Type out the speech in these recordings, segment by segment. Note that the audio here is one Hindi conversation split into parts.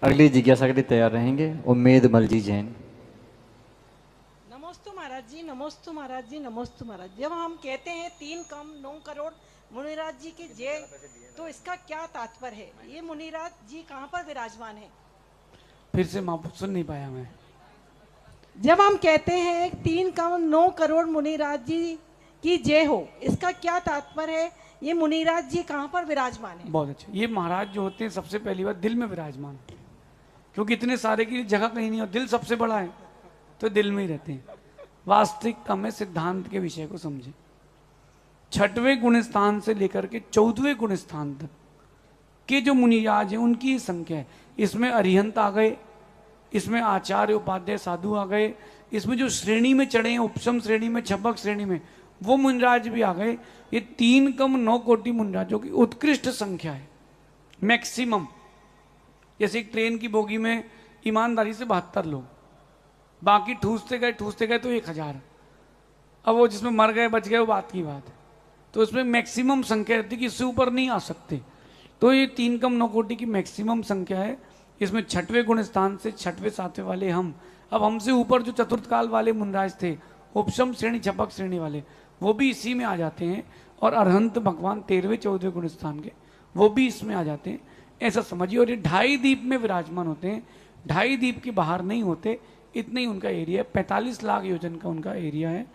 अगली जिज्ञासा के लिए तैयार रहेंगे उम्मेद मलजी जैन। नमोस्तु महाराज जी, नमोस्तु महाराज जी, नमोस्तु महाराज। जब हम कहते हैं 3 कम 9 करोड़ मुनिराज जी की जय, तो इसका क्या तात्पर्य है? ये मुनिराज जी कहाँ पर विराजमान है? फिर से माँ सुन नहीं पाया मैं। जब हम कहते हैं 3 कम 9 करोड़ मुनिराज जी की जय हो, इसका क्या तात्पर्य है? ये मुनिराज जी कहाँ पर विराजमान है? बहुत अच्छा। ये महाराज जो होते हैं सबसे पहली बात दिल में विराजमान, क्योंकि इतने सारे की जगह कहीं नहीं और दिल सबसे बड़ा है तो दिल में ही रहते हैं। वास्तविकता में सिद्धांत के विषय को समझे। 6वें गुण स्थान से लेकर के 14वें गुण स्थान तक के जो मुनिराज हैं उनकी संख्या है। इसमें अरिहंत आ गए, इसमें आचार्य उपाध्याय साधु आ गए, इसमें जो श्रेणी में चढ़े हैं उपशम श्रेणी में छपक श्रेणी में वो मुनिराज भी आ गए। ये 3 कम 9 कोटि मुनिराजों की उत्कृष्ट संख्या है, मैक्सिमम। जैसे एक ट्रेन की बोगी में ईमानदारी से 72 लोग, बाकी ठूसते गए तो 1000। अब वो जिसमें मर गए बच गए वो बात की बात है। तो इसमें मैक्सिमम संख्या रहती है कि इससे ऊपर नहीं आ सकते। तो ये 3 कम 9 कोटि की मैक्सिमम संख्या है। इसमें 6वें गुण स्थान से 6वें 7वें वाले हम, अब हमसे ऊपर जो चतुर्थ काल वाले मुनिराज थे उपशम श्रेणी छपक श्रेणी वाले, वो भी इसी में आ जाते हैं। और अरहंत भगवान 13वें 14वें गुण स्थान के वो भी इसमें आ जाते हैं, ऐसा समझिए। और ये 2.5 द्वीप में विराजमान होते हैं, 2.5 द्वीप के बाहर नहीं होते। इतना ही उनका एरिया है, 45 लाख योजन का उनका एरिया है।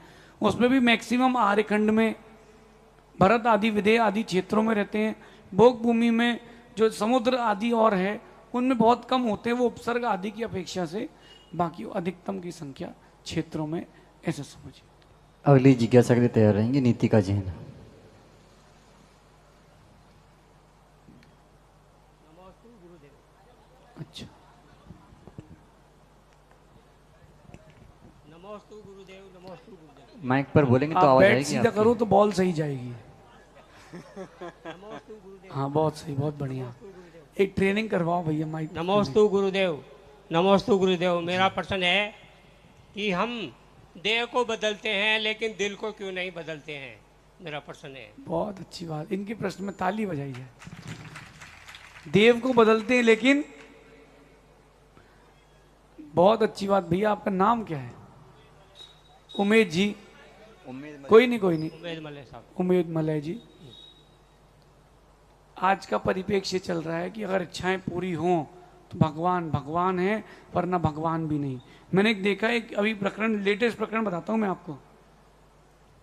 उसमें भी मैक्सिमम आर्यखंड में, भरत आदि विदेह आदि क्षेत्रों में रहते हैं। भोग भूमि में जो समुद्र आदि और है उनमें बहुत कम होते हैं वो उपसर्ग आदि की अपेक्षा से, बाकी अधिकतम की संख्या क्षेत्रों में, ऐसा समझिए। अगली जिज्ञासा के लिए तैयार रहेंगे नीतिका जैन। अच्छा, नमोस्तु गुरुदेव, नमोस्तु गुरुदेव। माइक पर बोलेंगे तो आप आवाज बैठ आएगी सीधा आपकी। करो तो बॉल सही जाएगी। नमोस्तु गुरुदेव। हाँ बहुत सही, बहुत बढ़िया। एक ट्रेनिंग करवाओ भैया माइक। नमोस्तु गुरुदेव, नमोस्तु गुरुदेव। मेरा प्रश्न है कि हम देह को बदलते हैं लेकिन दिल को क्यों नहीं बदलते हैं? मेरा प्रश्न है। बहुत अच्छी बात, इनके प्रश्न में ताली बजाई जाए। देव को बदलते हैं लेकिन, बहुत अच्छी बात। भैया आपका नाम क्या है? उमेद जी। कोई नहीं उमेद मल्ले साहब। उमेद मलय जी। आज का परिप्रेक्ष्य चल रहा है कि अगर इच्छाएं पूरी हों तो भगवान भगवान है, वरना भगवान भी नहीं। मैंने एक देखा, एक अभी प्रकरण, लेटेस्ट प्रकरण बताता हूं मैं आपको।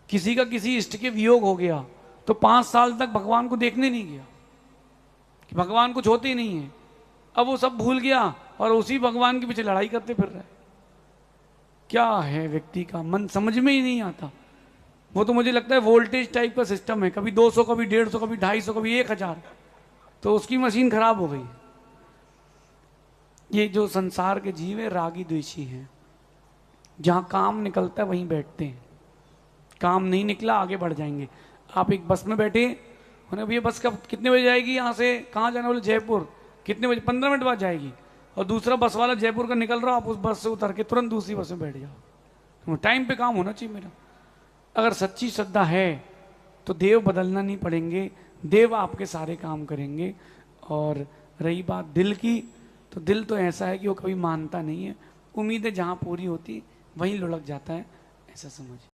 किसी का किसी इष्ट के वियोग हो गया तो 5 साल तक भगवान को देखने नहीं गया कि भगवान कुछ होते ही नहीं है। अब वो सब भूल गया और उसी भगवान के पीछे लड़ाई करते फिर रहा है। क्या है व्यक्ति का मन, समझ में ही नहीं आता। वो तो मुझे लगता है वोल्टेज टाइप का सिस्टम है, कभी 200 कभी 150 कभी 250 कभी 1000, तो उसकी मशीन खराब हो गई। ये जो संसार के जीव है रागी द्वेषी हैं, जहां काम निकलता है वहीं बैठते हैं। काम नहीं निकला आगे बढ़ जाएंगे। आप एक बस में बैठे, उन्हें भैया बस कब कितने बजे जाएगी, यहाँ से कहाँ जाना? बोले जयपुर। कितने बजे? 15 मिनट बाद जाएगी। और दूसरा बस वाला जयपुर का निकल रहा, आप उस बस से उतर के तुरंत दूसरी बस में बैठ जाओ। टाइम पे काम होना चाहिए मेरा। अगर सच्ची श्रद्धा है तो देव बदलना नहीं पड़ेंगे, देव आपके सारे काम करेंगे। और रही बात दिल की, तो दिल तो ऐसा है कि वो कभी मानता नहीं है। उम्मीदें जहाँ पूरी होती वहीं लुढ़क जाता है, ऐसा समझ।